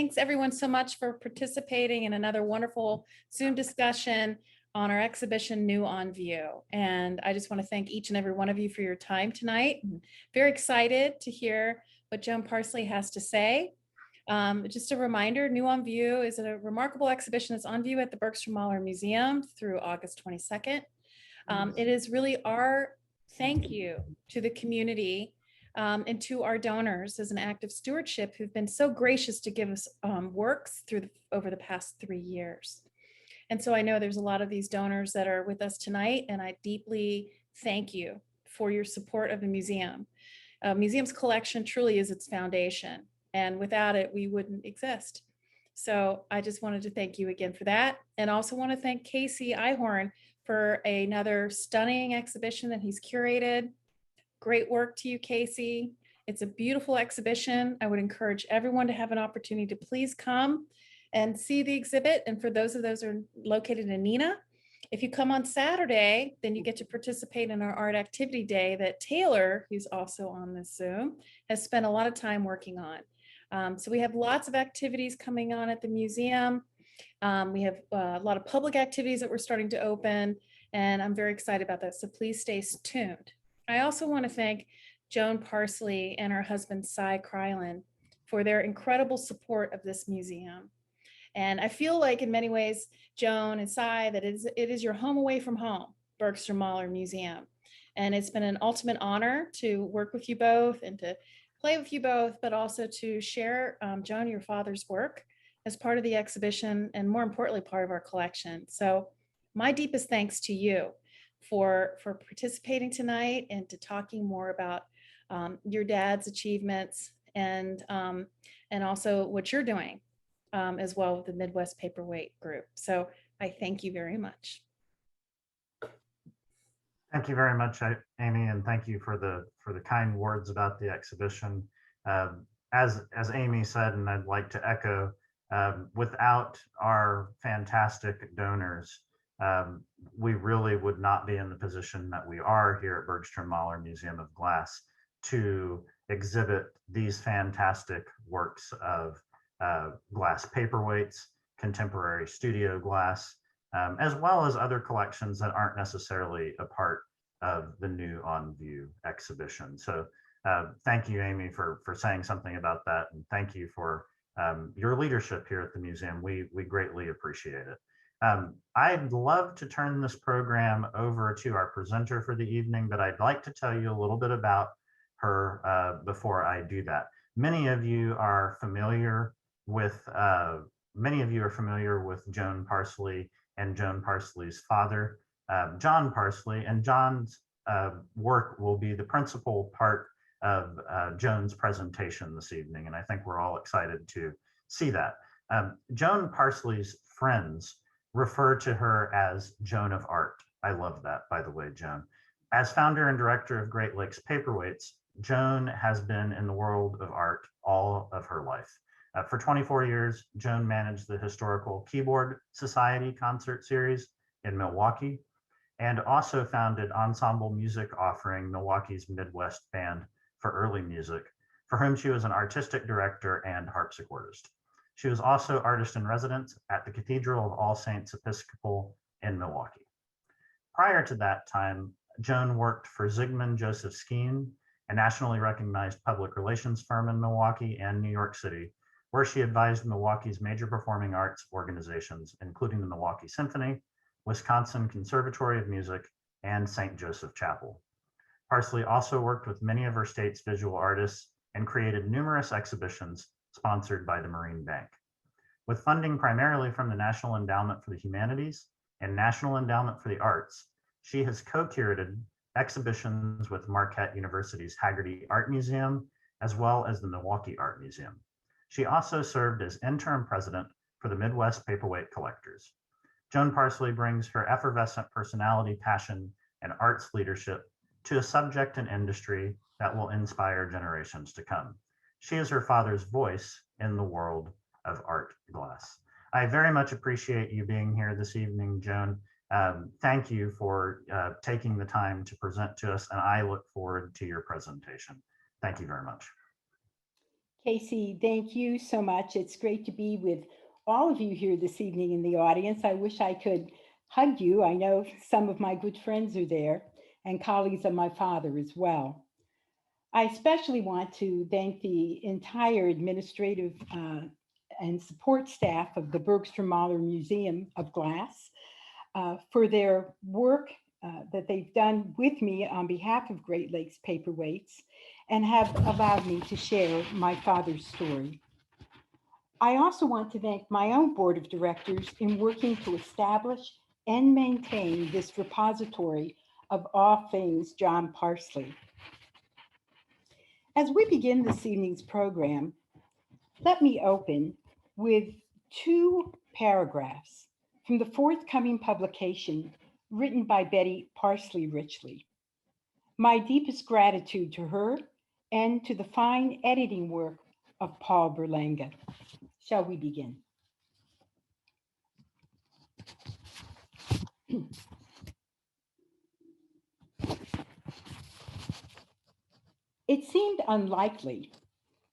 thanks everyone so much for participating in another wonderful Zoom discussion on our exhibition New on View. And I just want to thank each and every one of you for your time tonight. Very excited to hear what Joan Parsley has to say. Just a reminder, New on View is a remarkable exhibition that's on view at the Bergstrom-Mahler Museum through August 22nd. It is really our thank you to the community and to our donors as an act of stewardship who've been so gracious to give us works over the past 3 years. And so I know there's a lot of these donors that are with us tonight, and I deeply thank you for your support of the museum. Museum's collection truly is its foundation, and without it, we wouldn't exist. So I just wanted to thank you again for that, and also want to thank Casey Eichhorn for another stunning exhibition that he's curated. Great work to you, Casey. It's a beautiful exhibition. I would encourage everyone to have an opportunity to please come and see the exhibit. And for those who are located in Neenah, if you come on Saturday, then you get to participate in our art activity day that Taylor, who's also on this Zoom, has spent a lot of time working on. So we have lots of activities coming on at the museum. We have a lot of public activities that we're starting to open, and I'm very excited about that. So please stay tuned. I also want to thank Joan Parsley and her husband, Cy Krylan, for their incredible support of this museum. And I feel like in many ways, Joan and Cy, that it is your home away from home, Bergstrom-Mahler Museum. And it's been an ultimate honor to work with you both and to play with you both, but also to share, Joan, your father's work as part of the exhibition, and more importantly, part of our collection. So my deepest thanks to you for participating tonight and to talking more about your dad's achievements and also what you're doing as well with the Midwest Paperweight group. So I thank you very much. Thank you very much, Amy, and thank you for the kind words about the exhibition. As Amy said, and I'd like to echo, without our fantastic donors, we really would not be in the position that we are here at Bergstrom-Mahler Museum of Glass to exhibit these fantastic works of glass paperweights, contemporary studio glass, as well as other collections that aren't necessarily a part of the New on View exhibition. So thank you, Amy, for saying something about that, and thank you for your leadership here at the museum. We greatly appreciate it. I'd love to turn this program over to our presenter for the evening, but I'd like to tell you a little bit about her before I do that. Many of you are familiar with Joan Parsley and Joan Parsley's father, John Parsley, and John's work will be the principal part of Joan's presentation this evening, and I think we're all excited to see that. Joan Parsley's friends refer to her as Joan of Art. I love that, by the way, Joan. As founder and director of Great Lakes Paperweights, Joan has been in the world of art all of her life. For 24 years, Joan managed the Historical Keyboard Society concert series in Milwaukee, and also founded ensemble music offering Milwaukee's Midwest Band for Early Music, for whom she was an artistic director and harpsichordist. She was also artist in residence at the Cathedral of All Saints Episcopal in Milwaukee. Prior to that time, Joan worked for Zygmunt Joseph Skeen, a nationally recognized public relations firm in Milwaukee and New York City, where she advised Milwaukee's major performing arts organizations, including the Milwaukee Symphony, Wisconsin Conservatory of Music, and St. Joseph Chapel. Parsley also worked with many of her state's visual artists and created numerous exhibitions sponsored by the Marine Bank. With funding primarily from the National Endowment for the Humanities and National Endowment for the Arts, she has co-curated exhibitions with Marquette University's Hagerty Art Museum, as well as the Milwaukee Art Museum. She also served as interim president for the Midwest Paperweight Collectors. Joan Parsley brings her effervescent personality, passion, and arts leadership to a subject and industry that will inspire generations to come. She is her father's voice in the world of art glass. I very much appreciate you being here this evening, Joan. Thank you for taking the time to present to us, and I look forward to your presentation. Thank you very much. Casey, thank you so much. It's great to be with all of you here this evening in the audience. I wish I could hug you. I know some of my good friends are there and colleagues of my father as well. I especially want to thank the entire administrative and support staff of the Bergstrom-Mahler Museum of Glass for their work that they've done with me on behalf of Great Lakes Paperweights and have allowed me to share my father's story. I also want to thank my own board of directors in working to establish and maintain this repository of all things Joan Parsley. As we begin this evening's program, let me open with two paragraphs from the forthcoming publication written by Betty Parsley Richley. My deepest gratitude to her and to the fine editing work of Paul Berlanga. Shall we begin? It seemed unlikely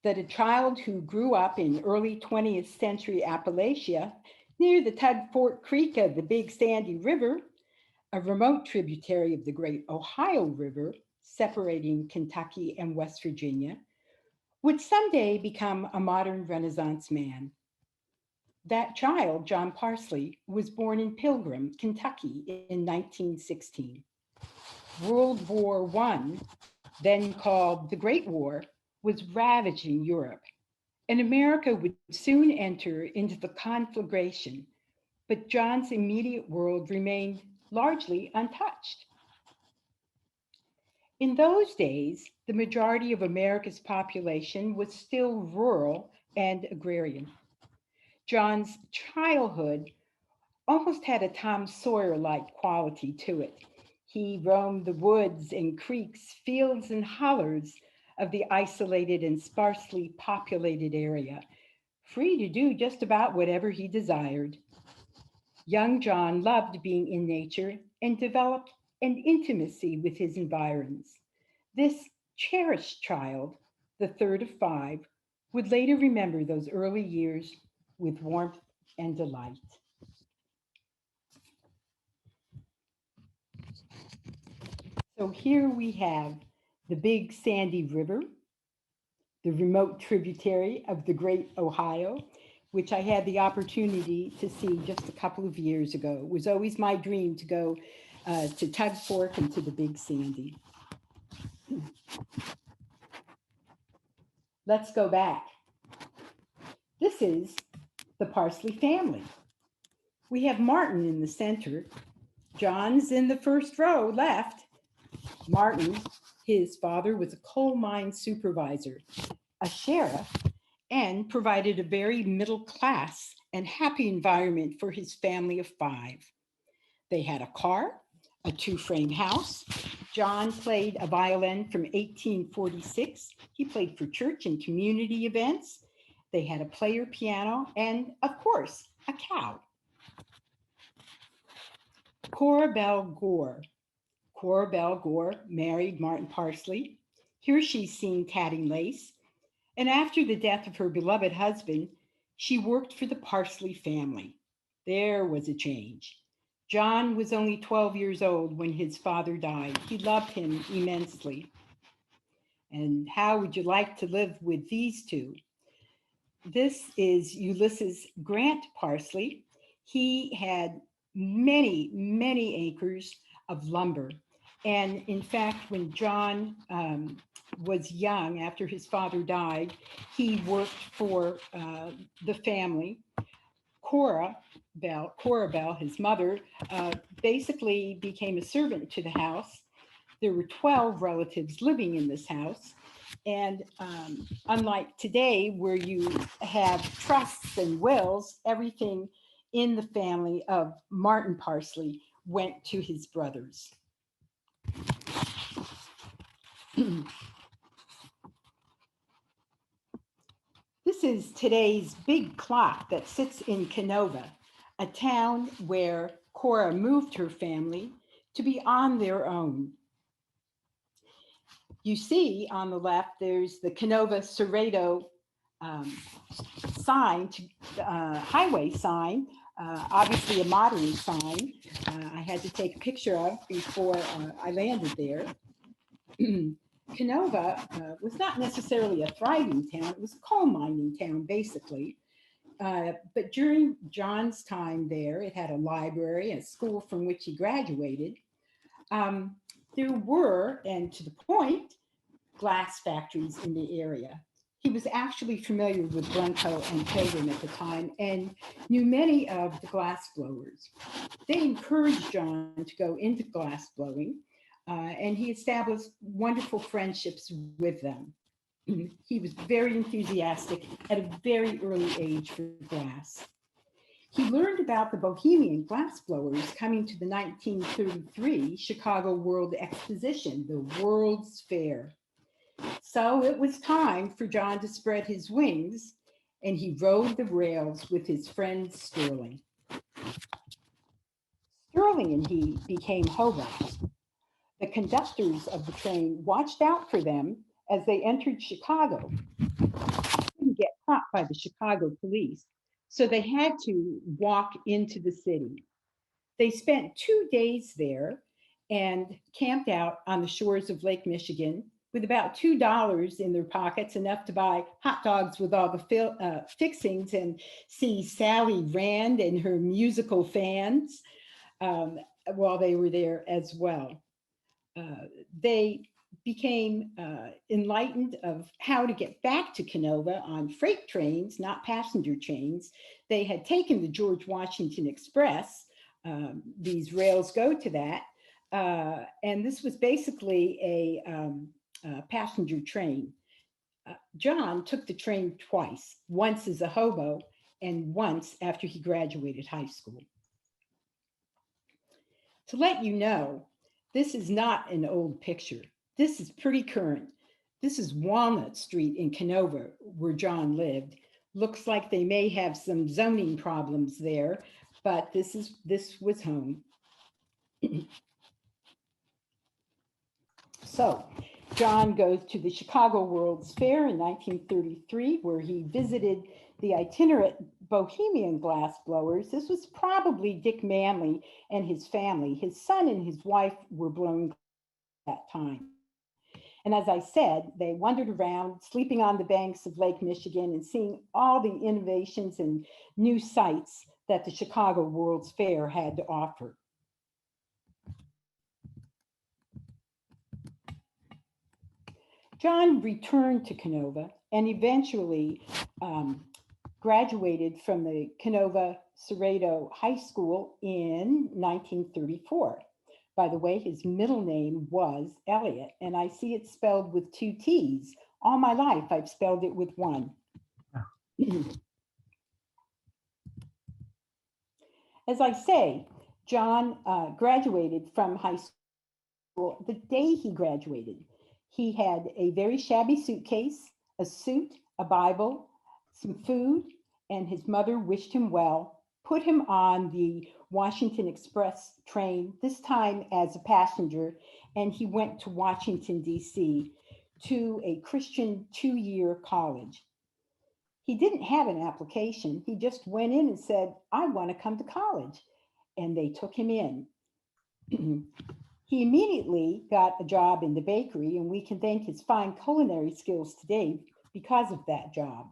that a child who grew up in early 20th century Appalachia near the Tug Fork Creek of the Big Sandy River, a remote tributary of the great Ohio River separating Kentucky and West Virginia, would someday become a modern Renaissance man. That child, Joan Parsley, was born in Pilgrim, Kentucky in 1916. World War I, then called the Great War, was ravaging Europe, and America would soon enter into the conflagration, but John's immediate world remained largely untouched. In those days, the majority of America's population was still rural and agrarian. John's childhood almost had a Tom Sawyer-like quality to it. He roamed the woods and creeks, fields and hollers of the isolated and sparsely populated area, free to do just about whatever he desired. Young John loved being in nature and developed an intimacy with his environs. This cherished child, the third of five, would later remember those early years with warmth and delight. So here we have the Big Sandy River, the remote tributary of the Great Ohio, which I had the opportunity to see just a couple of years ago. It was always my dream to go to Tug Fork and to the Big Sandy. Let's go back. This is the Parsley family. We have Martin in the center. John's in the first row left. Martin, his father, was a coal mine supervisor, a sheriff, and provided a very middle class and happy environment for his family of five. They had a car, a two-frame house. John played a violin from 1846. He played for church and community events. They had a player piano and, of course, a cow. Cora Belle Gore. Cora Belle Gore married Martin Parsley. Here she's seen tatting lace. And after the death of her beloved husband, she worked for the Parsley family. There was a change. John was only 12 years old when his father died. He loved him immensely. And how would you like to live with these two? This is Ulysses Grant Parsley. He had many, many acres of lumber. And in fact, when John was young, after his father died, he worked for the family. Cora Belle, his mother, basically became a servant to the house. There were 12 relatives living in this house. And unlike today, where you have trusts and wills, everything in the family of Martin Parsley went to his brothers. This is today's big clock that sits in Canova, a town where Cora moved her family to be on their own. You see on the left, there's the Canova Cerrado sign, highway sign, obviously a modern sign. I had to take a picture of before I landed there. Canova was not necessarily a thriving town. It was a coal mining town, basically. But during John's time there, it had a library, a school from which he graduated. There were, and to the point, glass factories in the area. He was actually familiar with Brunko and Pilgrim at the time and knew many of the glass blowers. They encouraged John to go into glass blowing, and he established wonderful friendships with them. He was very enthusiastic at a very early age for glass. He learned about the Bohemian glassblowers coming to the 1933 Chicago World Exposition, the World's Fair. So it was time for John to spread his wings, and he rode the rails with his friend Sterling. Sterling and he became hoboes. The conductors of the train watched out for them as they entered Chicago. They didn't get caught by the Chicago police, so they had to walk into the city. They spent 2 days there and camped out on the shores of Lake Michigan with about $2 in their pockets, enough to buy hot dogs with all the fixings and see Sally Rand and her musical fans while they were there as well. They became enlightened of how to get back to Canova on freight trains, not passenger trains. They had taken the George Washington Express. These rails go to that. And this was basically a passenger train. John took the train twice, once as a hobo and once after he graduated high school. To let you know, this is not an old picture. This is pretty current. This is Walnut Street in Canova, where John lived. Looks like they may have some zoning problems there, but this was home. So John goes to the Chicago World's Fair in 1933, where he visited the itinerant Bohemian glass blowers. This was probably Dick Manley and his family. His son and his wife were blowing at that time. And as I said, they wandered around, sleeping on the banks of Lake Michigan and seeing all the innovations and new sights that the Chicago World's Fair had to offer. John returned to Canova and eventually graduated from the Canova Cerrado High School in 1934. By the way, his middle name was Elliot, and I see it spelled with 2 T's. All my life, I've spelled it with 1. As I say, John graduated from high school. The day he graduated, he had a very shabby suitcase, a suit, a Bible, some food, and his mother wished him well, put him on the Washington Express train, this time as a passenger, and he went to Washington, D.C. to a Christian 2-year college. He didn't have an application. He just went in and said, I want to come to college. And they took him in. He immediately got a job in the bakery, and we can thank his fine culinary skills today because of that job.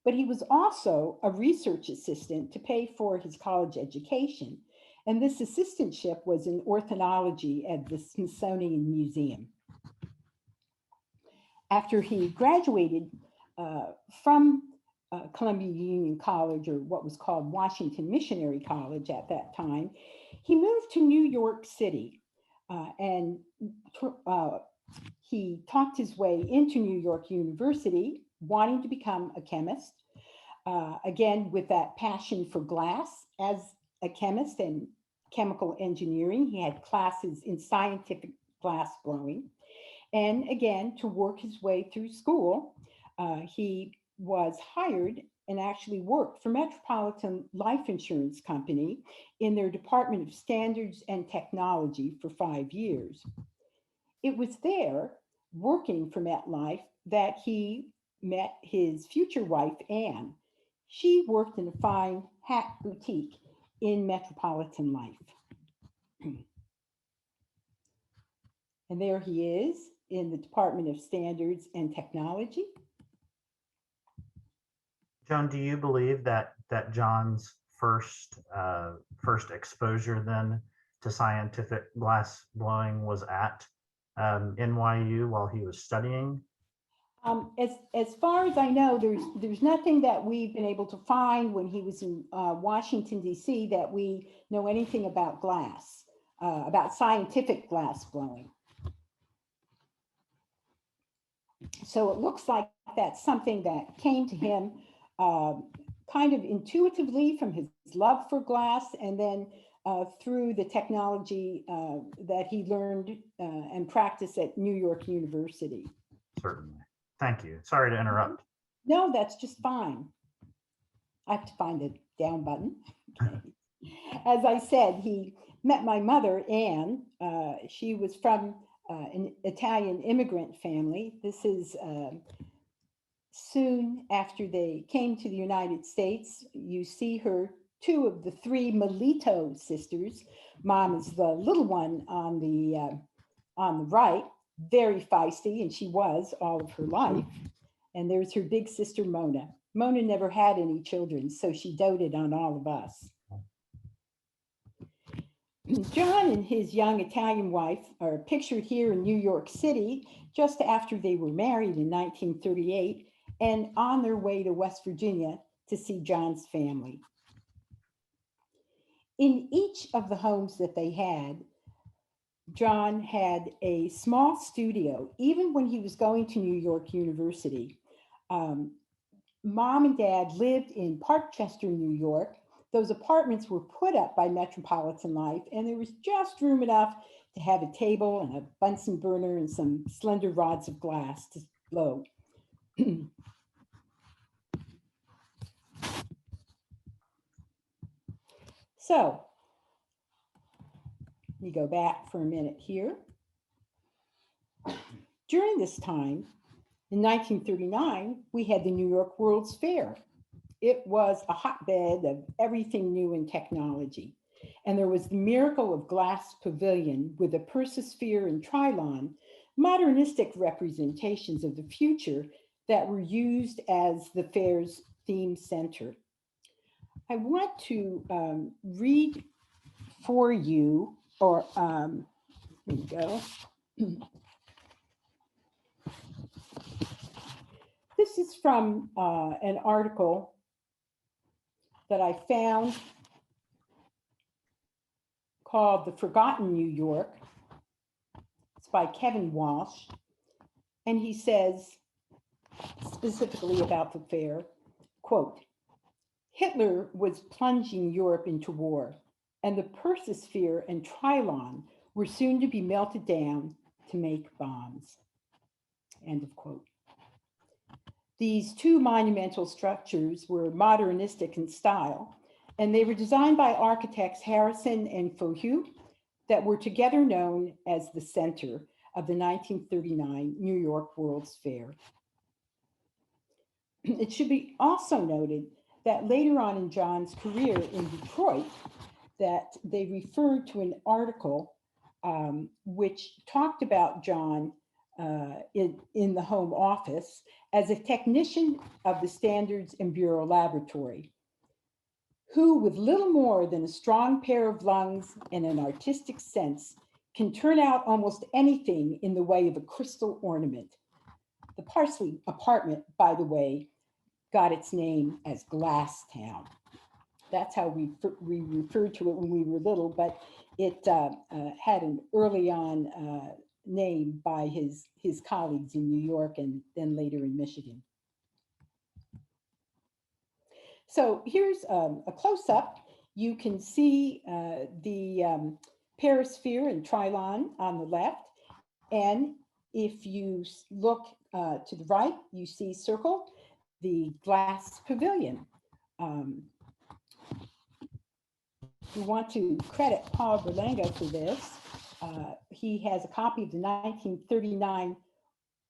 But he was also a research assistant to pay for his college education. And this assistantship was in ornithology at the Smithsonian Museum. After he graduated from Columbia Union College, or what was called Washington Missionary College at that time, he moved to New York City and he talked his way into New York University, wanting to become a chemist. Again, with that passion for glass as a chemist and chemical engineering, he had classes in scientific glass blowing. And again, to work his way through school, he was hired and actually worked for Metropolitan Life Insurance Company in their Department of Standards and Technology for 5 years. It was there, working for MetLife, that he met his future wife, Anne. She worked in a fine hat boutique in metropolitan life. And there he is in the Department of Standards and Technology. Joan, do you believe that John's first exposure then to scientific glass blowing was at NYU while he was studying? As far as I know, there's nothing that we've been able to find when he was in Washington, D.C. that we know anything about glass, about scientific glass blowing. So it looks like that's something that came to him kind of intuitively from his love for glass, and then through the technology that he learned and practiced at New York University. Certainly. Thank you. Sorry to interrupt. No, that's just fine. I have to find the down button. Okay. As I said, he met my mother, Anne. She was from an Italian immigrant family. This is soon after they came to the United States. You see her, two of the three Melito sisters. Mom is the little one on the right, very feisty, and she was all of her life. And there's her big sister, Mona. Mona never had any children, so she doted on all of us. John and his young Italian wife are pictured here in New York City just after they were married in 1938 and on their way to West Virginia to see John's family. In each of the homes that they had, John had a small studio, even when he was going to New York University. Mom and Dad lived in Parkchester, New York. Those apartments were put up by Metropolitan Life, and there was just room enough to have a table and a Bunsen burner and some slender rods of glass to blow. So, let me go back for a minute here. During this time, in 1939, we had the New York World's Fair. It was a hotbed of everything new in technology. And there was the Miracle of Glass Pavilion with a Persisphere and Trilon, modernistic representations of the future that were used as the fair's theme center. I want to read for you, or here you go. This is from an article that I found called The Forgotten New York. It's by Kevin Walsh. And he says specifically about the fair, quote, Hitler was plunging Europe into war, and the Persisphere and Trilon were soon to be melted down to make bombs. End of quote. These two monumental structures were modernistic in style, and they were designed by architects Harrison and Fohu that were together known as the center of the 1939 New York World's Fair. It should be also noted that later on in John's career in Detroit, that they referred to an article which talked about John in the home office as a technician of the Standards and Bureau Laboratory, who with little more than a strong pair of lungs and an artistic sense can turn out almost anything in the way of a crystal ornament. The Parsley apartment, by the way, got its name as Glass Town. That's how we referred to it when we were little, but it had an early on name by his colleagues in New York and then later in Michigan. So here's a close-up. You can see the Perisphere and Trilon on the left. And if you look to the right, you see circle the glass pavilion. We want to credit Paul Berlango for this. He has a copy of the 1939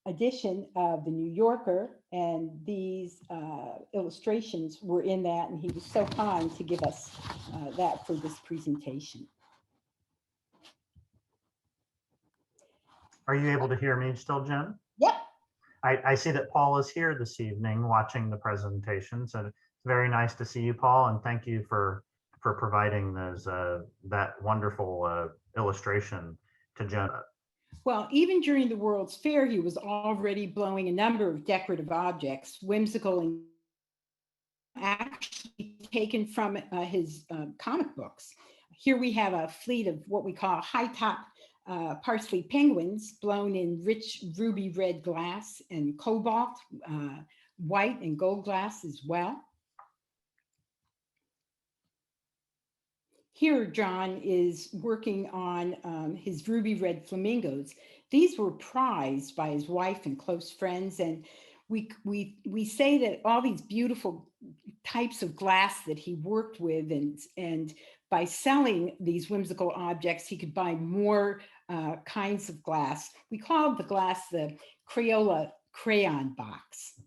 edition of the New Yorker, and these illustrations were in that, and he was so kind to give us that for this presentation. Are you able to hear me still, Jen? Yep. I see that Paul is here this evening watching the presentation. So it's very nice to see you, Paul, and thank you for providing those that wonderful illustration to Jen. Well, even during the World's Fair, he was already blowing a number of decorative objects, whimsical and actually taken from his comic books. Here we have a fleet of what we call high-top Parsley penguins blown in rich ruby red glass and cobalt, white and gold glass as well. Here, John is working on his ruby red flamingos. These were prized by his wife and close friends, and we say that all these beautiful types of glass that he worked with, and by selling these whimsical objects, he could buy more kinds of glass. We called the glass the Crayola crayon box.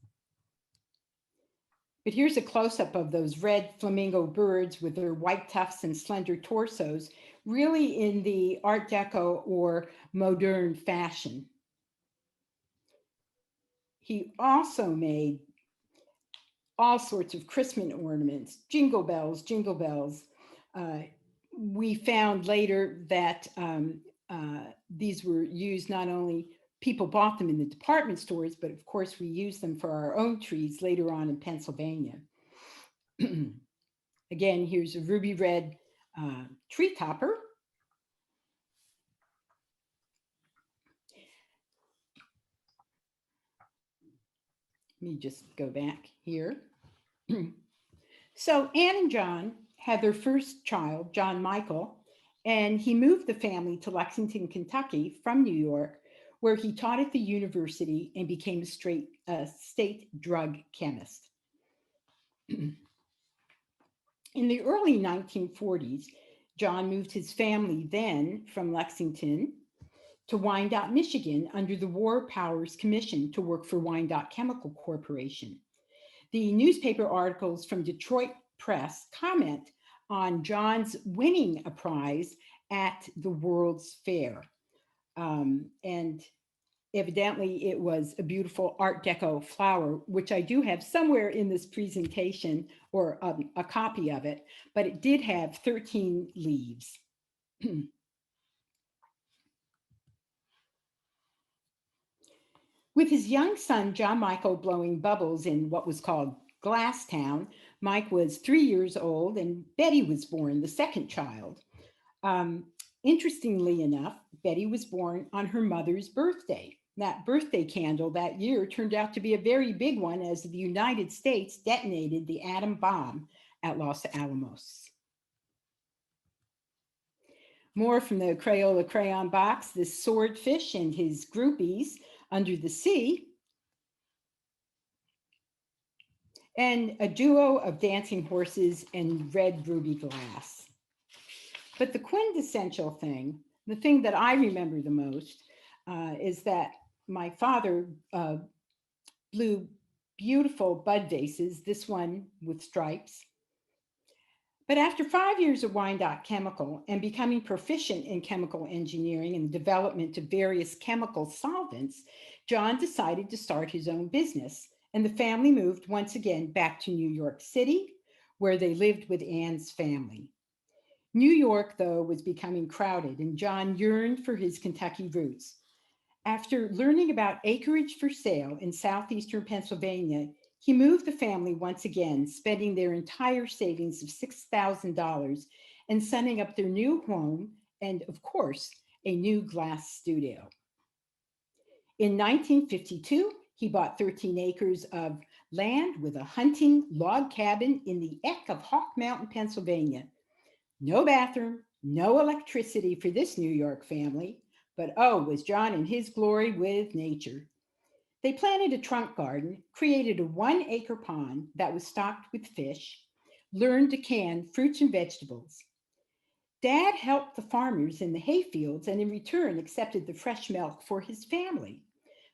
But here's a close-up of those red flamingo birds with their white tufts and slender torsos, really in the Art Deco or modern fashion. He also made all sorts of Christmas ornaments, jingle bells, jingle bells. We found later that these were used not only, people bought them in the department stores, but of course we used them for our own trees later on in Pennsylvania. Again, here's a ruby red tree topper. Let me just go back here. So Anne and John had their first child, John Michael, and he moved the family to Lexington, Kentucky from New York, where he taught at the university and became a state drug chemist. In the early 1940s, John moved his family then from Lexington to Wyandotte, Michigan, under the War Powers Commission to work for Wyandotte Chemical Corporation. The newspaper articles from Detroit Press comment on John's winning a prize at the World's Fair. And evidently it was a beautiful Art Deco flower, which I do have somewhere in this presentation, or a copy of it, but it did have 13 leaves. With his young son, John Michael, blowing bubbles in what was called Glass Town, Mike was 3 years old and Betty was born, the second child. Interestingly enough, Betty was born on her mother's birthday. That birthday candle that year turned out to be a very big one, as the United States detonated the atom bomb at Los Alamos. More from the Crayola crayon box, this swordfish and his groupies under the sea, and a duo of dancing horses and red ruby glass. But the quintessential thing, the thing that I remember the most, is that my father blew beautiful bud vases, this one with stripes. But after 5 years of Wyandotte Chemical and becoming proficient in chemical engineering and the development of various chemical solvents, John decided to start his own business, and the family moved once again back to New York City, where they lived with Anne's family. New York, though, was becoming crowded, and John yearned for his Kentucky roots. After learning about acreage for sale in southeastern Pennsylvania, he moved the family once again, spending their entire savings of $6,000 and setting up their new home and, of course, a new glass studio. In 1952, he bought 13 acres of land with a hunting log cabin in the Eck of Hawk Mountain, Pennsylvania. No bathroom, no electricity for this New York family, but oh, was John in his glory with nature. They planted a trunk garden, created a 1-acre pond that was stocked with fish, learned to can fruits and vegetables. Dad helped the farmers in the hayfields and in return accepted the fresh milk for his family.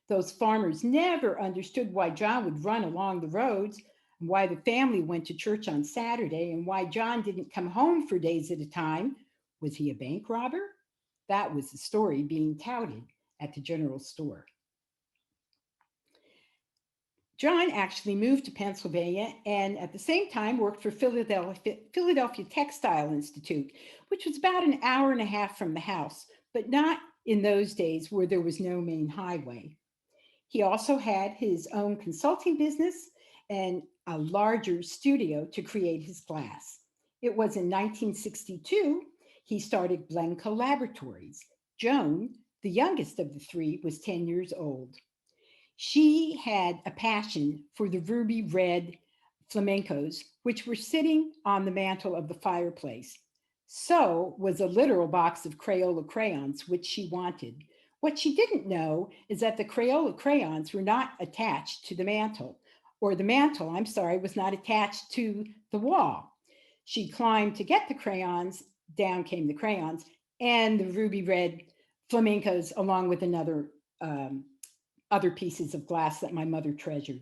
Those farmers never understood why John would run along the roads, and why the family went to church on Saturday, and why John didn't come home for days at a time. Was he a bank robber? That was the story being touted at the general store. John actually moved to Pennsylvania and at the same time worked for Philadelphia Textile Institute, which was about an hour and a half from the house, but not in those days where there was no main highway. He also had his own consulting business and a larger studio to create his glass. It was in 1962 he started Blenco Laboratories. Joan, the youngest of the three, was 10 years old. She had a passion for the ruby red flamencos, which were sitting on the mantel of the fireplace. So was a literal box of Crayola crayons, which she wanted. What she didn't know is that the Crayola crayons were not attached to the mantel, or the mantel, I'm sorry, was not attached to the wall. She climbed to get the crayons, down came the crayons, and the ruby red flamencos, along with other pieces of glass that my mother treasured.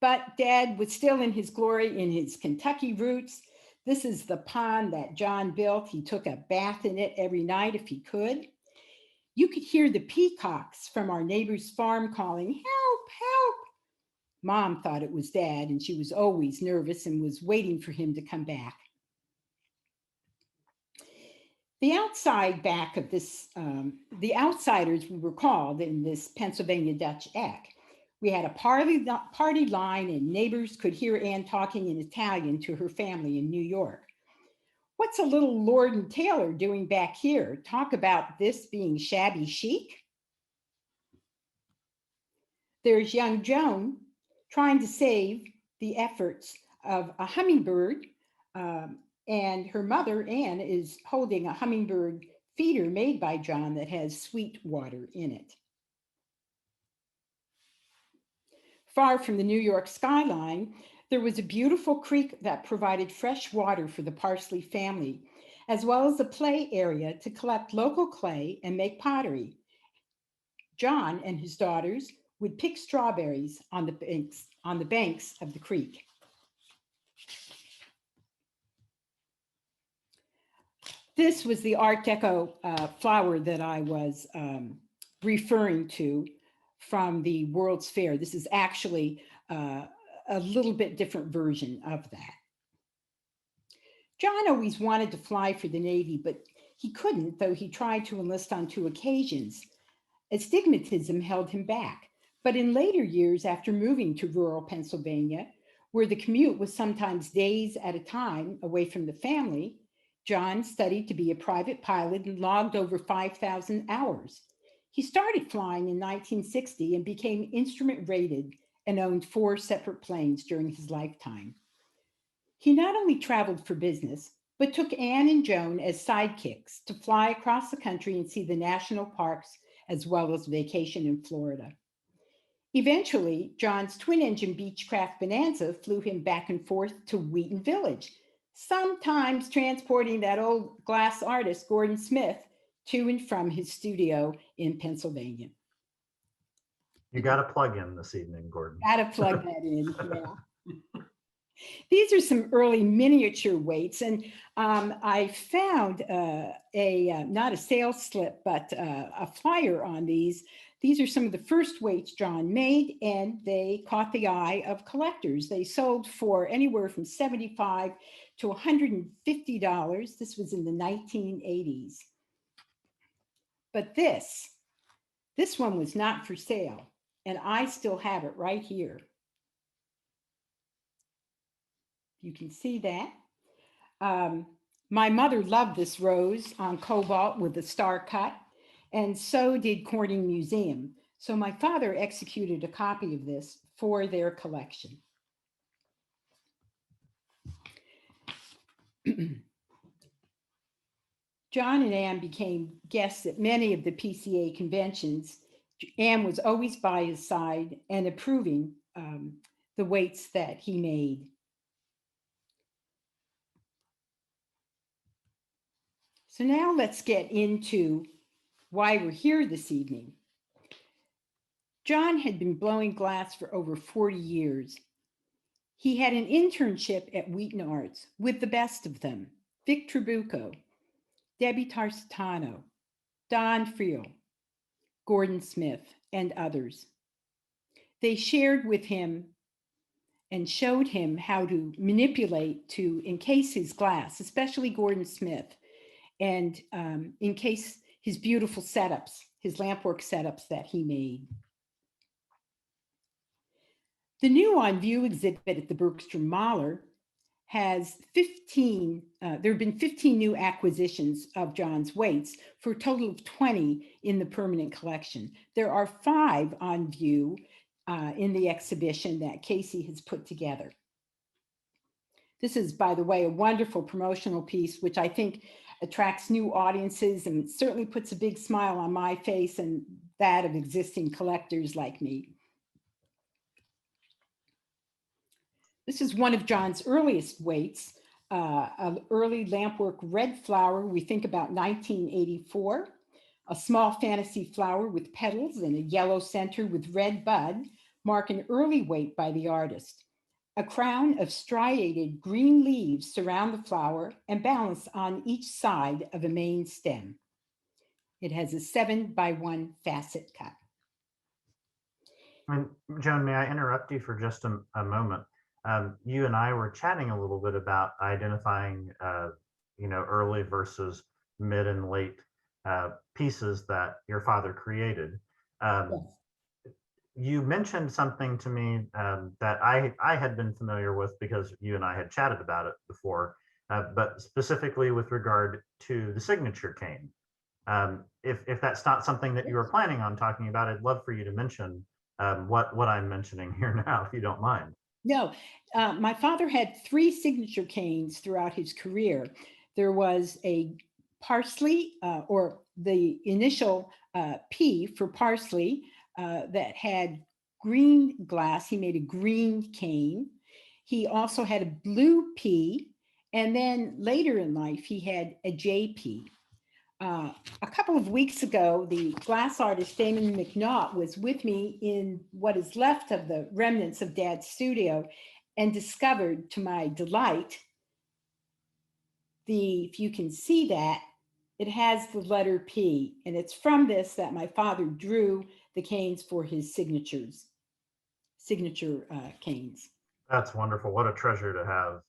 But Dad was still in his glory in his Kentucky roots. This is the pond that John built. He took a bath in it every night if he could. You could hear the peacocks from our neighbor's farm calling, "Help, help." Mom thought it was Dad, and she was always nervous and was waiting for him to come back. The outside back of this, the outsiders we were called in this Pennsylvania Dutch Eck. We had a party line, and neighbors could hear Anne talking in Italian to her family in New York. "What's a little Lord and Taylor doing back here? Talk about this being shabby chic." There's young Joan trying to save the efforts of a hummingbird, and her mother, Anne, is holding a hummingbird feeder made by John that has sweet water in it. Far from the New York skyline, there was a beautiful creek that provided fresh water for the Parsley family, as well as a play area to collect local clay and make pottery. John and his daughters would pick strawberries on the banks of the creek. This was the Art Deco flower that I was referring to from the World's Fair. This is actually a little bit different version of that. John always wanted to fly for the Navy, but he couldn't, though he tried to enlist on 2 occasions. Astigmatism held him back. But in later years, after moving to rural Pennsylvania, where the commute was sometimes days at a time away from the family, John studied to be a private pilot and logged over 5,000 hours. He started flying in 1960 and became instrument rated and owned 4 separate planes during his lifetime. He not only traveled for business, but took Anne and Joan as sidekicks to fly across the country and see the national parks, as well as vacation in Florida. Eventually, John's twin-engine Beechcraft Bonanza flew him back and forth to Wheaton Village, sometimes transporting that old glass artist, Gordon Smith, to and from his studio in Pennsylvania. You got to plug in this evening, Gordon. Got to plug that in, yeah. These are some early miniature weights, and I found not a sales slip, but a flyer on these. These are some of the first weights John made, and they caught the eye of collectors. They sold for anywhere from $75 to $150. This was in the 1980s. But this one was not for sale, and I still have it right here. You can see that. My mother loved this rose on cobalt with the star cut, and so did Corning Museum. So my father executed a copy of this for their collection. John and Anne became guests at many of the PCA conventions. Anne was always by his side and approving the weights that he made. So now let's get into why we're here this evening. John had been blowing glass for over 40 years. He had an internship at Wheaton Arts with the best of them: Vic Trabucco, Debbie Tarsitano, Don Friel, Gordon Smith, and others. They shared with him and showed him how to manipulate to encase his glass, especially Gordon Smith, and encase his beautiful setups, his lampwork setups that he made. The new On View exhibit at the Bergstrom-Mahler has 15, there have been 15 new acquisitions of John's weights for a total of 20 in the permanent collection. There are 5 on view in the exhibition that Casey has put together. This is, by the way, a wonderful promotional piece, which I think attracts new audiences and certainly puts a big smile on my face and that of existing collectors like me. This is one of John's earliest weights, an early lampwork red flower. We think about 1984, a small fantasy flower with petals and a yellow center with red bud mark an early weight by the artist. A crown of striated green leaves surround the flower and balance on each side of a main stem. It has a 7x1 facet cut. And Joan, may I interrupt you for just a moment? You and I were chatting a little bit about identifying, early versus mid and late pieces that your father created. Yes. You mentioned something to me that I had been familiar with because you and I had chatted about it before, but specifically with regard to the signature cane. If that's not something that you were planning on talking about, I'd love for you to mention what I'm mentioning here now, if you don't mind. No, my father had 3 signature canes throughout his career. There was a Parsley, or the initial P for Parsley, that had green glass. He made a green cane. He also had a blue P, and then later in life, he had a JP. A couple of weeks ago, the glass artist Damon McNaught was with me in what is left of the remnants of Dad's studio and discovered, to my delight, if you can see that, it has the letter P, and it's from this that my father drew the canes for his signature canes. That's wonderful. What a treasure to have.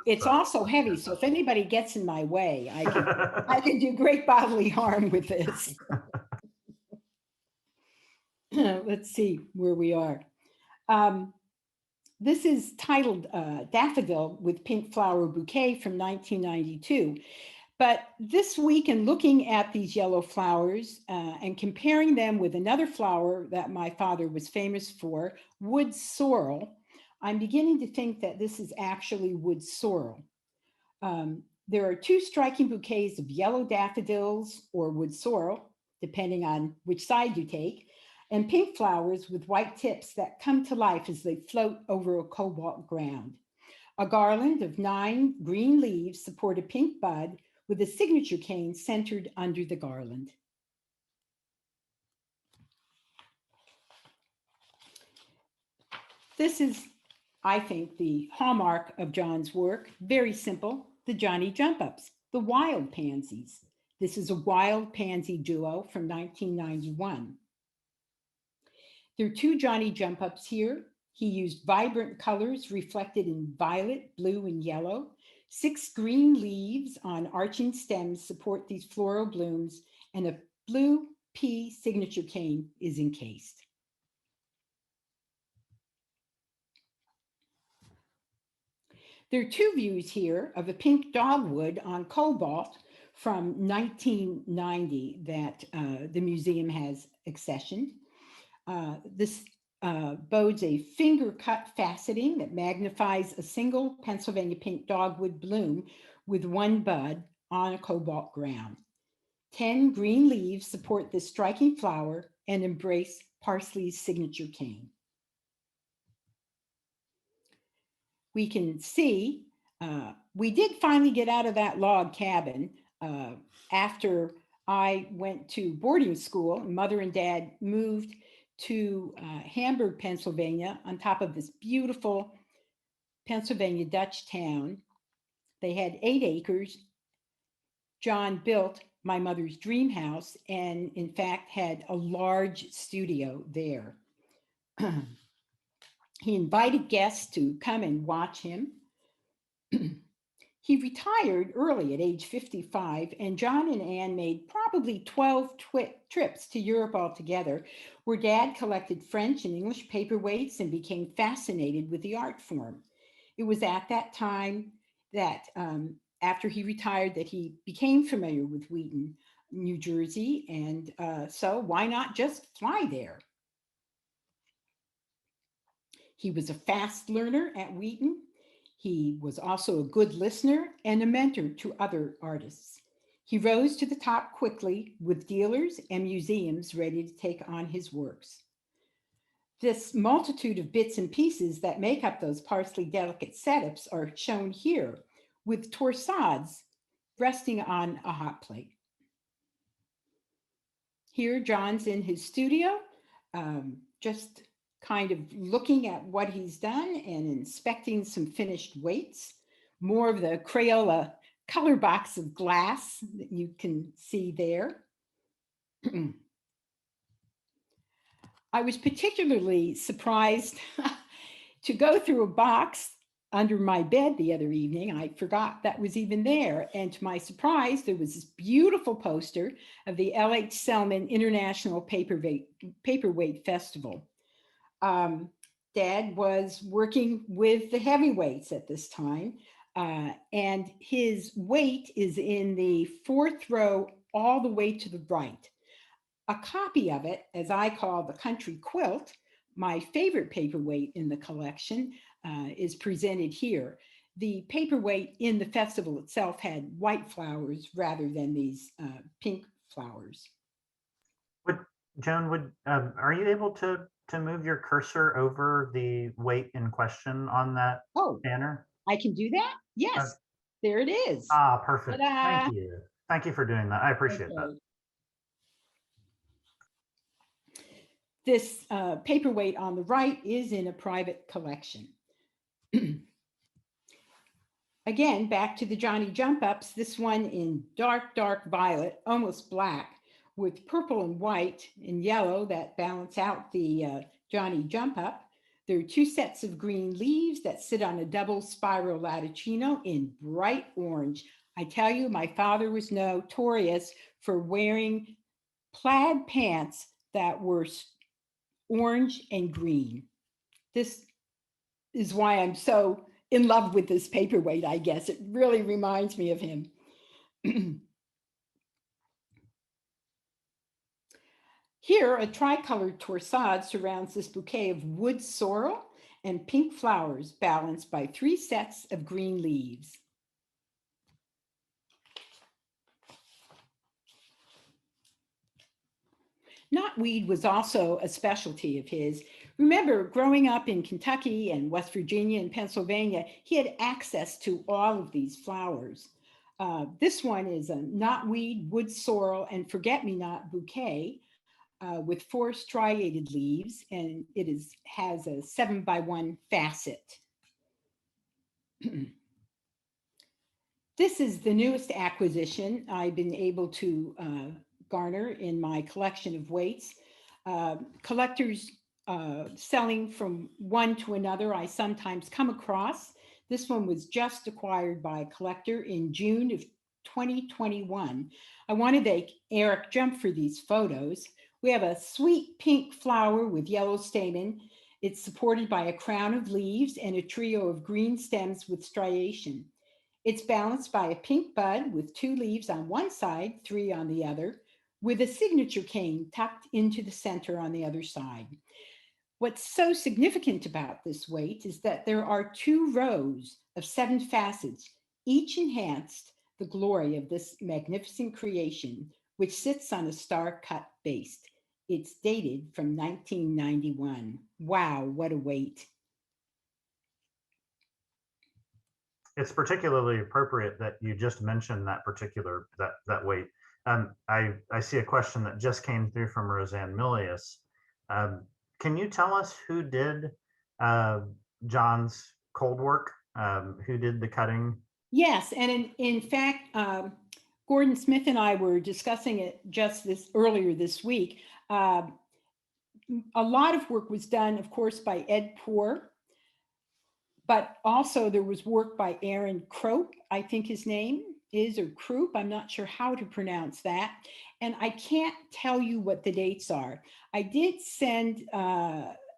It's also heavy, so if anybody gets in my way, I can do great bodily harm with this. Let's see where we are. This is titled Daffodil with Pink Flower Bouquet from 1992. But this week, in looking at these yellow flowers and comparing them with another flower that my father was famous for, wood sorrel, I'm beginning to think that this is actually wood sorrel. There are 2 striking bouquets of yellow daffodils or wood sorrel, depending on which side you take, and pink flowers with white tips that come to life as they float over a cobalt ground. A garland of 9 green leaves support a pink bud with a signature cane centered under the garland. This is, I think, the hallmark of John's work. Very simple: the Johnny Jump-Ups, the wild pansies. This is a wild pansy duo from 1991. There are 2 Johnny Jump-Ups here. He used vibrant colors reflected in violet, blue, and yellow. 6 green leaves on arching stems support these floral blooms, and a blue P signature cane is encased. There are 2 views here of a pink dogwood on cobalt from 1990 that the museum has accessioned. This bodes a finger cut faceting that magnifies a single Pennsylvania pink dogwood bloom with 1 bud on a cobalt ground. 10 green leaves support this striking flower and embrace Parsley's signature cane. We can see we did finally get out of that log cabin after I went to boarding school. Mother and Dad moved to Hamburg, Pennsylvania, on top of this beautiful Pennsylvania Dutch town. They had 8 acres. John built my mother's dream house and, in fact, had a large studio there. He invited guests to come and watch him. He retired early at age 55, and John and Anne made probably 12 trips to Europe altogether, where Dad collected French and English paperweights and became fascinated with the art form. It was at that time that, after he retired, that he became familiar with Wheaton, New Jersey, and so why not just fly there? He was a fast learner at Wheaton. He was also a good listener and a mentor to other artists. He rose to the top quickly, with dealers and museums ready to take on his works. This multitude of bits and pieces that make up those Parsley delicate setups are shown here, with torsades resting on a hot plate. Here, John's in his studio, just kind of looking at what he's done and inspecting some finished weights. More of the Crayola color box of glass that you can see there. I was particularly surprised to go through a box under my bed the other evening. I forgot that was even there. And to my surprise, there was this beautiful poster of the L.H. Selman International Paperweight Festival. Dad was working with the heavyweights at this time, and his weight is in the 4th row all the way to the right. A copy of it, as I call the country quilt, my favorite paperweight in the collection, is presented here. The paperweight in the festival itself had white flowers rather than these pink flowers. Joan, are you able to move your cursor over the weight in question on that banner? I can do that? Yes, there it is. Perfect. Ta-da! Thank you. Thank you for doing that. I appreciate that. This paperweight on the right is in a private collection. Again, back to the Johnny Jump Ups, this one in dark, dark violet, almost black, with purple and white and yellow that balance out the Johnny Jump Up. There are 2 sets of green leaves that sit on a double spiral latticino in bright orange. I tell you, my father was notorious for wearing plaid pants that were orange and green. This is why I'm so in love with this paperweight, I guess. It really reminds me of him. Here, a tricolored torsade surrounds this bouquet of wood sorrel and pink flowers balanced by 3 sets of green leaves. Knotweed was also a specialty of his. Remember, growing up in Kentucky and West Virginia and Pennsylvania, he had access to all of these flowers. This one is a knotweed, wood sorrel, and forget-me-not bouquet with 4 striated leaves, and it has a 7x1 facet. This is the newest acquisition I've been able to garner in my collection of weights. Collectors selling from one to another, I sometimes come across. This one was just acquired by a collector in June of 2021. I want to thank Eric Jump for these photos. We have a sweet pink flower with yellow stamen. It's supported by a crown of leaves and a trio of green stems with striation. It's balanced by a pink bud with 2 leaves on one side, 3 on the other, with a signature cane tucked into the center on the other side. What's so significant about this weight is that there are 2 rows of 7 facets, each enhanced the glory of this magnificent creation, which sits on a star-cut base. It's dated from 1991. Wow, what a weight. It's particularly appropriate that you just mentioned that particular, that weight. I see a question that just came through from Roseanne Milius Can you tell us who did uh, John's cold work? Who did the cutting? Yes, and in fact, Gordon Smith and I were discussing it just earlier this week. Uh, a lot of work was done, of course, by Ed Poor, but also there was work by Aaron Kroop, I think his name is, or Kroop. I'm not sure how to pronounce that. And I can't tell you what the dates are. I did send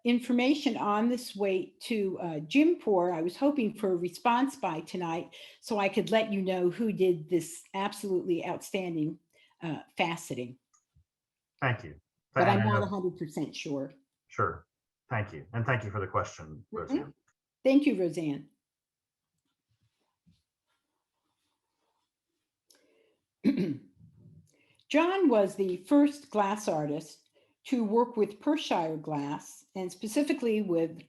information on this weight to Jim Poor. I was hoping for a response by tonight so I could let you know who did this absolutely outstanding faceting, Thank you. but And I'm I not know, 100% sure. sure. Thank you. And thank you for the question, Roseanne. Thank you, Roseanne. John was the first glass artist to work with Perthshire glass, and specifically with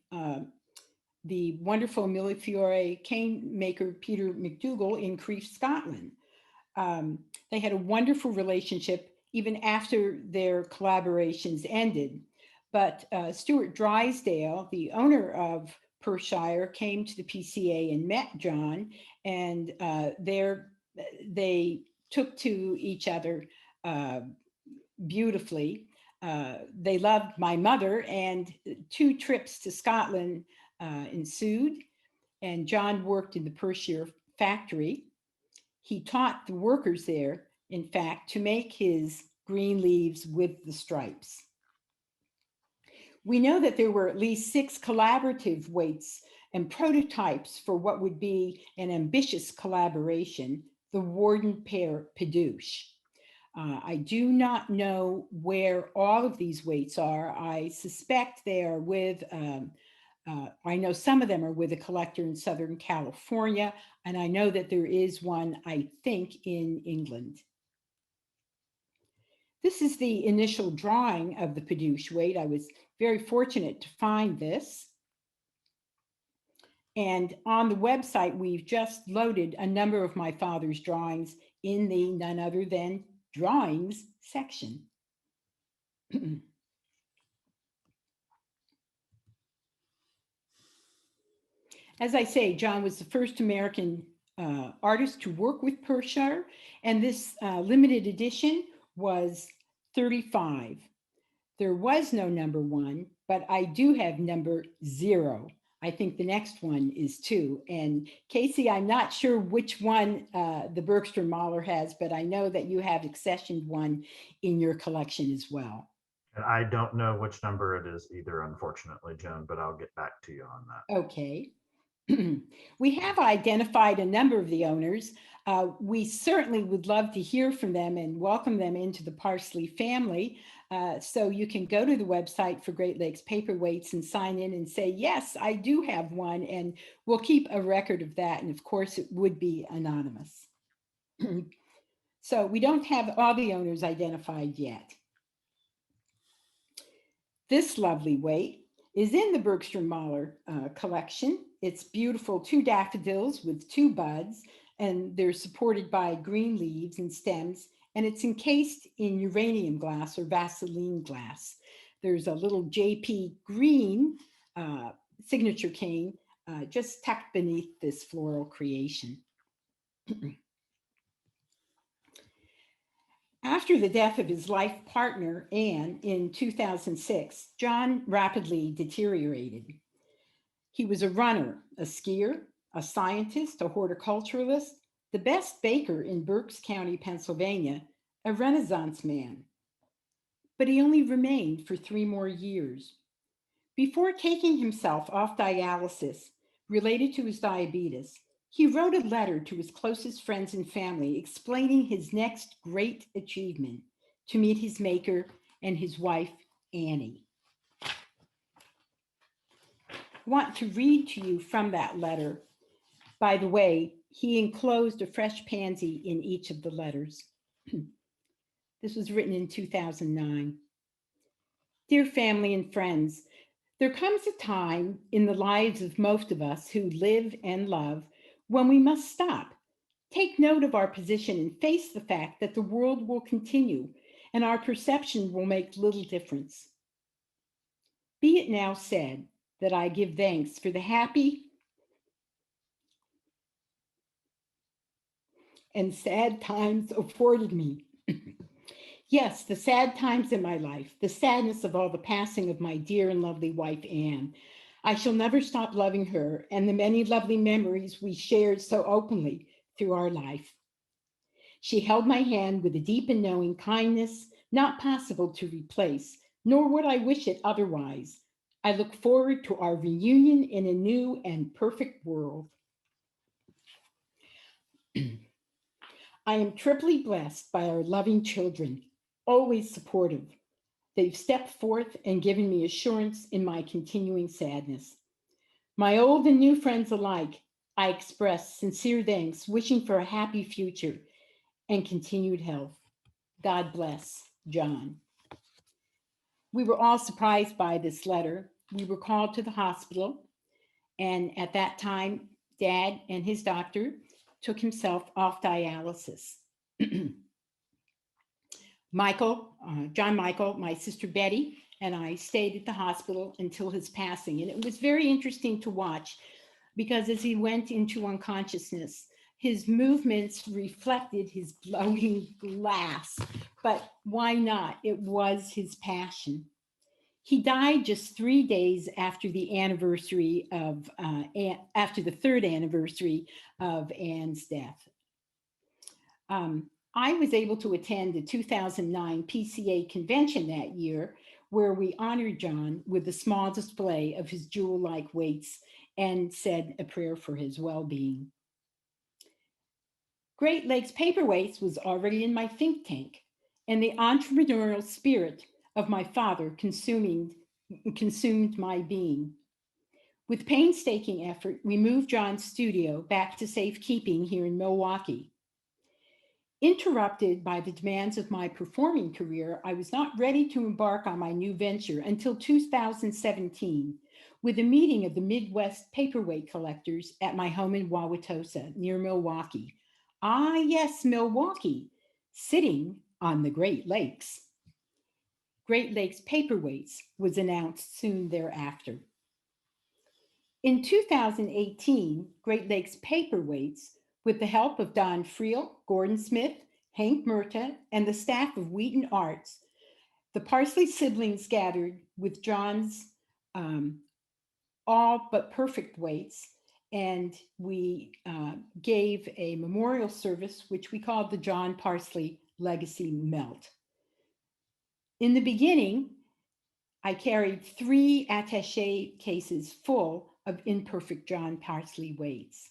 the wonderful Millefiore cane maker Peter McDougall in Crieff, Scotland. They had a wonderful relationship even after their collaborations ended. But Stuart Drysdale, the owner of Perthshire, came to the PCA and met John, and they took to each other beautifully. They loved my mother, and 2 trips to Scotland ensued. And John worked in the Perthshire factory. He taught the workers there, in fact, to make his green leaves with the stripes. We know that there were at least 6 collaborative weights and prototypes for what would be an ambitious collaboration, the Warden Pear Pedouche. I do not know where all of these weights are. I suspect they are with, I know some of them are with a collector in Southern California, and I know that there is one, I think, in England. This is the initial drawing of the Pedouche weight. I was very fortunate to find this. And on the website, we've just loaded a number of my father's drawings in the none other than drawings section. As I say, John was the first American artist to work with Perthshire, and this limited edition was 35. There was no number 1, but I do have number 0. I think the next one is 2. And Casey, I'm not sure which one the Bergstrom-Mahler has, but I know that you have accessioned one in your collection as well. And I don't know which number it is either, unfortunately, Joan, but I'll get back to you on that. Okay. We have identified a number of the owners. We certainly would love to hear from them and welcome them into the Parsley family. So you can go to the website for Great Lakes Paperweights and sign in and say, yes, I do have one, and we'll keep a record of that. And of course, it would be anonymous. So we don't have all the owners identified yet. This lovely weight is in the Bergstrom-Mahler collection. It's beautiful 2 daffodils with 2 buds, and they're supported by green leaves and stems, and it's encased in uranium glass or Vaseline glass. There's a little JP green signature cane just tucked beneath this floral creation. After the death of his life partner, Anne, in 2006, John rapidly deteriorated. He was a runner, a skier, a scientist, a horticulturalist, the best baker in Berks County, Pennsylvania, a Renaissance man. But he only remained for 3 more years. Before taking himself off dialysis related to his diabetes, he wrote a letter to his closest friends and family explaining his next great achievement, to meet his maker and his wife, Annie. I want to read to you from that letter. By the way, he enclosed a fresh pansy in each of the letters. This was written in 2009. Dear family and friends, there comes a time in the lives of most of us who live and love when we must stop, take note of our position, and face the fact that the world will continue and our perception will make little difference. Be it now said that I give thanks for the happy and sad times afforded me. Yes, the sad times in my life, the sadness of all the passing of my dear and lovely wife, Anne. I shall never stop loving her and the many lovely memories we shared so openly through our life. She held my hand with a deep and knowing kindness not possible to replace, nor would I wish it otherwise. I look forward to our reunion in a new and perfect world. I am triply blessed by our loving children, always supportive. They've stepped forth and given me assurance in my continuing sadness. My old and new friends alike, I express sincere thanks, wishing for a happy future and continued health. God bless, John. We were all surprised by this letter. We were called to the hospital, and at that time, Dad and his doctor took himself off dialysis. John Michael, my sister Betty, and I stayed at the hospital until his passing. And it was very interesting to watch because as he went into unconsciousness, his movements reflected his blowing glass. But why not? It was his passion. He died just 3 days after the anniversary of, after the third anniversary of Anne's death. I was able to attend the 2009 PCA convention that year, where we honored John with a small display of his jewel-like weights and said a prayer for his well-being. Great Lakes Paperweights was already in my think tank, and the entrepreneurial spirit of my father consumed my being. With painstaking effort, we moved John's studio back to safekeeping here in Milwaukee. Interrupted by the demands of my performing career, I was not ready to embark on my new venture until 2017, with a meeting of the Midwest paperweight collectors at my home in Wauwatosa, near Milwaukee. Ah, yes, Milwaukee, sitting on the Great Lakes. Great Lakes Paperweights was announced soon thereafter. In 2018, Great Lakes Paperweights, with the help of Don Friel, Gordon Smith, Hank Murta, and the staff of Wheaton Arts, the Parsley siblings gathered with John's all but perfect weights, and we gave a memorial service, which we called the Joan Parsley Legacy Melt. In the beginning, I carried 3 attaché cases full of imperfect Joan Parsley weights.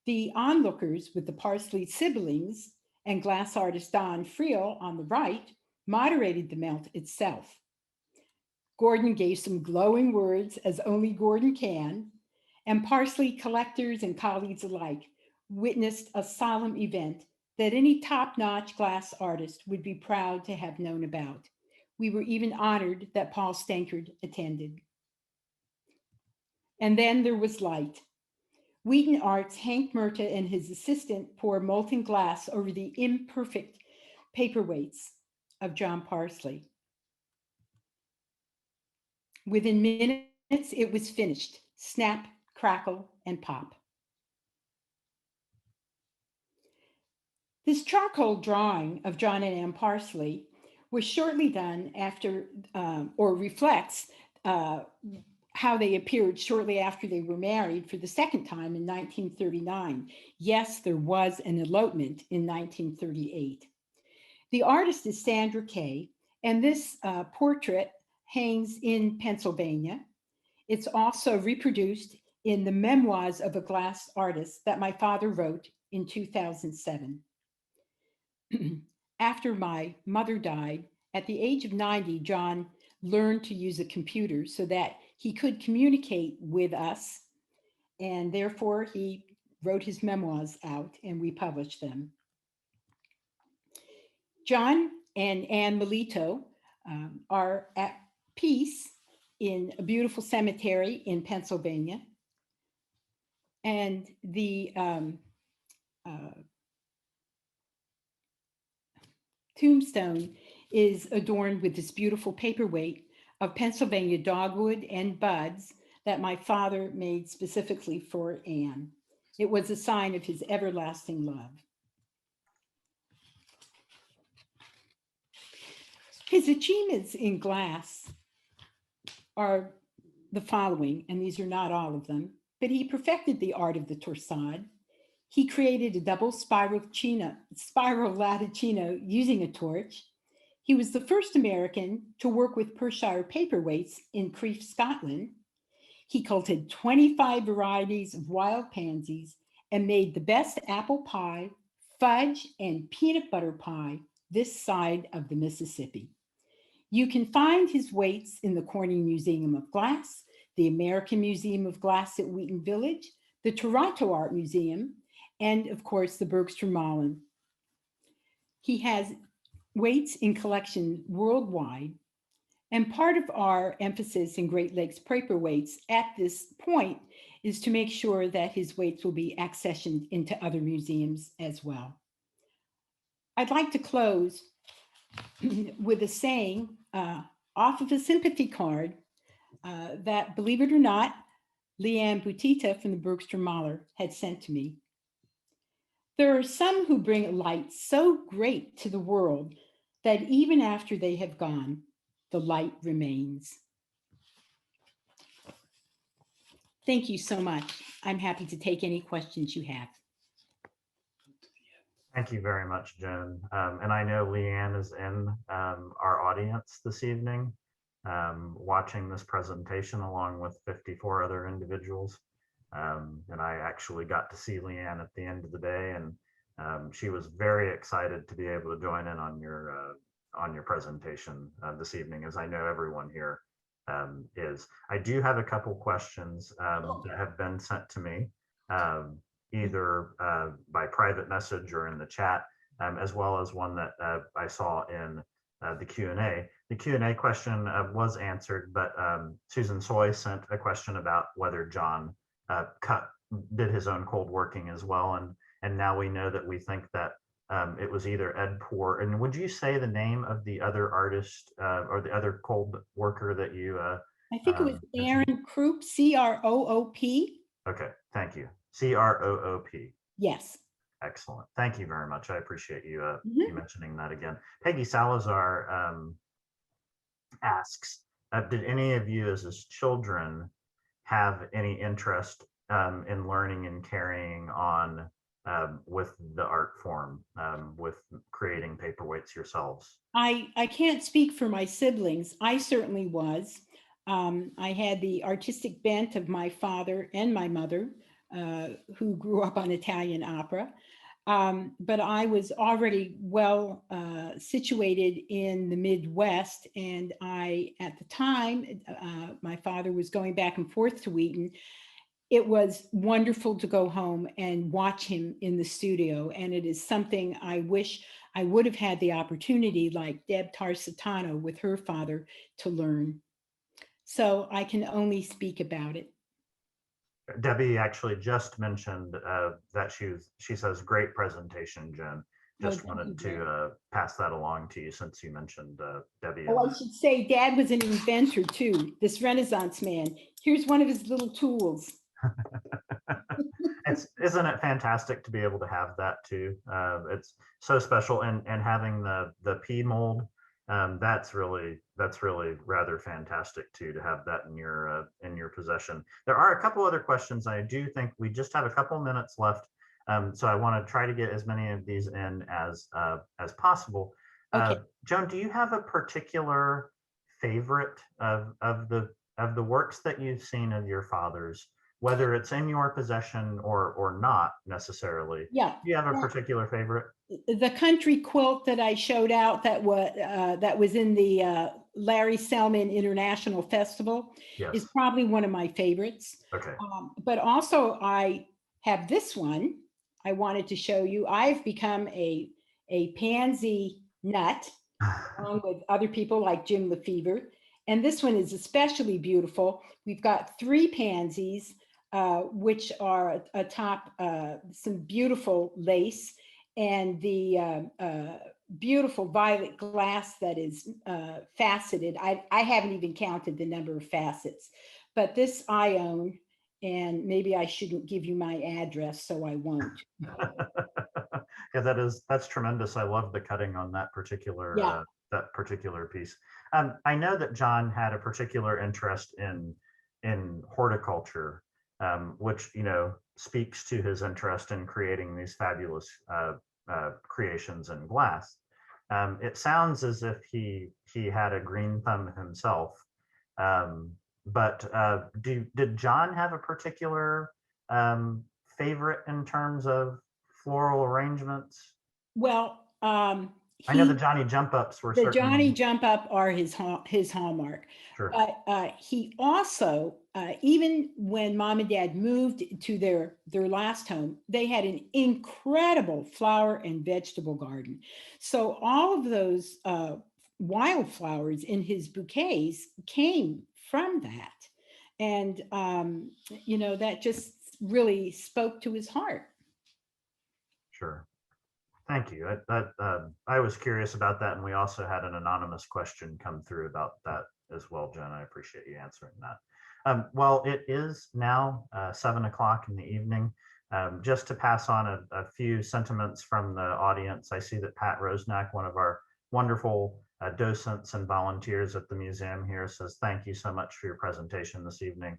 The onlookers with the Parsley siblings and glass artist Don Friel on the right moderated the melt itself. Gordon gave some glowing words, as only Gordon can, and Parsley collectors and colleagues alike witnessed a solemn event that any top-notch glass artist would be proud to have known about. We were even honored that Paul Stankard attended. And then there was light. Wheaton Arts' Hank Murta and his assistant poured molten glass over the imperfect paperweights of Joan Parsley. Within minutes, it was finished. Snap, crackle, and pop. This charcoal drawing of John and Anne Parsley was shortly done after, or reflects how they appeared shortly after they were married for the second time in 1939. Yes, there was an elopement in 1938. The artist is Sandra Kay, and this portrait hangs in Pennsylvania. It's also reproduced in the Memoirs of a Glass Artist that my father wrote in 2007. After my mother died, at the age of 90, John learned to use a computer so that he could communicate with us, and therefore he wrote his memoirs out and we published them. John and Anne Melito are at peace in a beautiful cemetery in Pennsylvania. And the tombstone is adorned with this beautiful paperweight of Pennsylvania dogwood and buds that my father made specifically for Anne. It was a sign of his everlasting love. His achievements in glass are the following, and these are not all of them, but he perfected the art of the torsade. He created a double spiral latticino using a torch. He was the first American to work with Perthshire paperweights in Crieff, Scotland. He cultivated 25 varieties of wild pansies and made the best apple pie, fudge, and peanut butter pie this side of the Mississippi. You can find his weights in the Corning Museum of Glass, the American Museum of Glass at Wheaton Village, the Toronto Art Museum, and of course, the Bergstrom-Mahler. He has weights in collections worldwide, and part of our emphasis in Great Lakes Paperweights at this point is to make sure that his weights will be accessioned into other museums as well. I'd like to close with a saying off of a sympathy card that, believe it or not, Leanne Butita from the Bergstrom-Mahler had sent to me. There are some who bring a light so great to the world that even after they have gone, the light remains. Thank you so much. I'm happy to take any questions you have. Thank you very much, Joan. And I know Leanne is in our audience this evening, watching this presentation along with 54 other individuals. And I actually got to see Leanne at the end of the day, and she was very excited to be able to join in on your presentation this evening, as I know everyone here is. I do have a couple questions that have been sent to me, either by private message or in the chat, as well as one that I saw in the Q&A. The Q&A question was answered, but Susan Soy sent a question about whether John did his own cold working as well, and now we know that we think that it was either Ed Poor. And would you say the name of the other artist or the other cold worker that you I think it was Aaron Kroop, C-R-O-O-P. Okay, thank you. C-R-O-O-P. Yes. Excellent. Thank you very much. I appreciate you, you mentioning that again. Peggy Salazar asks, did any of you as his children have any interest in learning and carrying on with the art form, with creating paperweights yourselves? I can't speak for my siblings. I certainly was. I had the artistic bent of my father and my mother, who grew up on Italian opera. But I was already well situated in the Midwest, and at the time, my father was going back and forth to Wheaton. It was wonderful to go home and watch him in the studio, and it is something I wish I would have had the opportunity, like Deb Tarsitano with her father, to learn. So I can only speak about it. Debbie actually just mentioned that she says, great presentation, Jen. Just wanted to pass that along to you since you mentioned Debbie. Oh, I should say Dad was an inventor too, this Renaissance man. Here's one of his little tools. Isn't it fantastic to be able to have that too? It's so special, and having the P mold, that's really rather fantastic too, to have that in your possession. There are a couple other questions. I do think we just have a couple minutes left, so I want to try to get as many of these in as possible. Okay. Joan, do you have a particular favorite of the works that you've seen of your father's, whether it's in your possession or not necessarily? Yeah. Do you have a particular favorite? The country quilt that I showed out that was in the Larry Selman International Festival, yes, is probably one of my favorites. Okay. But also I have this one I wanted to show you. I've become a pansy nut along with other people like Jim Lefevre. And this one is especially beautiful. We've got 3 pansies, which are atop some beautiful lace. And the beautiful violet glass that is faceted. I haven't even counted the number of facets, but this I own, and maybe I shouldn't give you my address, so I won't. Yeah, that's tremendous. I love the cutting on Yeah. that particular piece. I know that John had a particular interest in horticulture, which speaks to his interest in creating these fabulous creations in glass. It sounds as if he had a green thumb himself. But did John have a particular favorite in terms of floral arrangements? Well, I know the Johnny jump ups were the Johnny certainly jump up are his hallmark. sure. But he also, even when mom and dad moved to their last home, they had an incredible flower and vegetable garden. So all of those wildflowers in his bouquets came from that. And, that just really spoke to his heart. Sure. Thank you. I was curious about that, and we also had an anonymous question come through about that as well, Jen. I appreciate you answering that. Well, it is now 7 o'clock in the evening. Just to pass on a few sentiments from the audience, I see that Pat Rosnack, one of our wonderful docents and volunteers at the museum here, says thank you so much for your presentation this evening.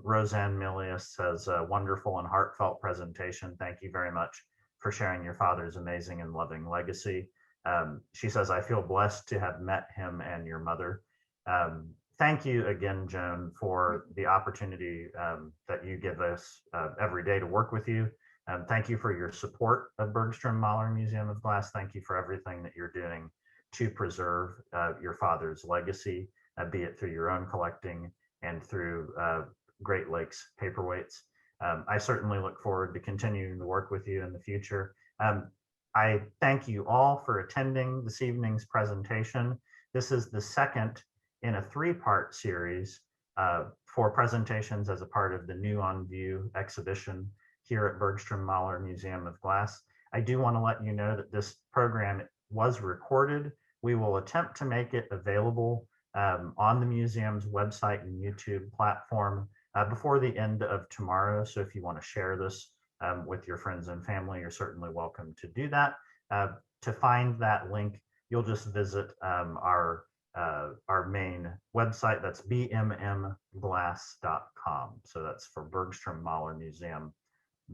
Roseanne Milius says a wonderful and heartfelt presentation. Thank you very much for sharing your father's amazing and loving legacy. She says, I feel blessed to have met him and your mother. Thank you again, Joan, for the opportunity that you give us every day to work with you. Thank you for your support of Bergstrom-Mahler Museum of Glass. Thank you for everything that you're doing to preserve your father's legacy, be it through your own collecting and through Great Lakes Paperweights. I certainly look forward to continuing to work with you in the future. I thank you all for attending this evening's presentation. This is the second in a three-part series for presentations as a part of the New on View exhibition here at Bergstrom-Mahler Museum of Glass. I do want to let you know that this program was recorded. We will attempt to make it available on the museum's website and YouTube platform before the end of tomorrow. So if you want to share this with your friends and family, you're certainly welcome to do that. To find that link, you'll just visit our main website. That's bmmglass.com. So that's for Bergstrom-Mahler Museum,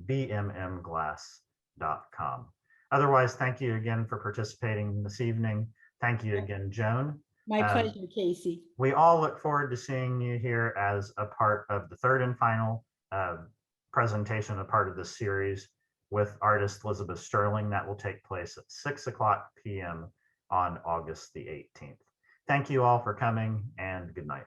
bmmglass.com. Otherwise, thank you again for participating this evening. Thank you again, Joan. My pleasure, Casey. We all look forward to seeing you here as a part of the third and final presentation, a part of this series with artist Elizabeth Sterling. That will take place at 6 o'clock p.m. on August the 18th. Thank you all for coming, and good night.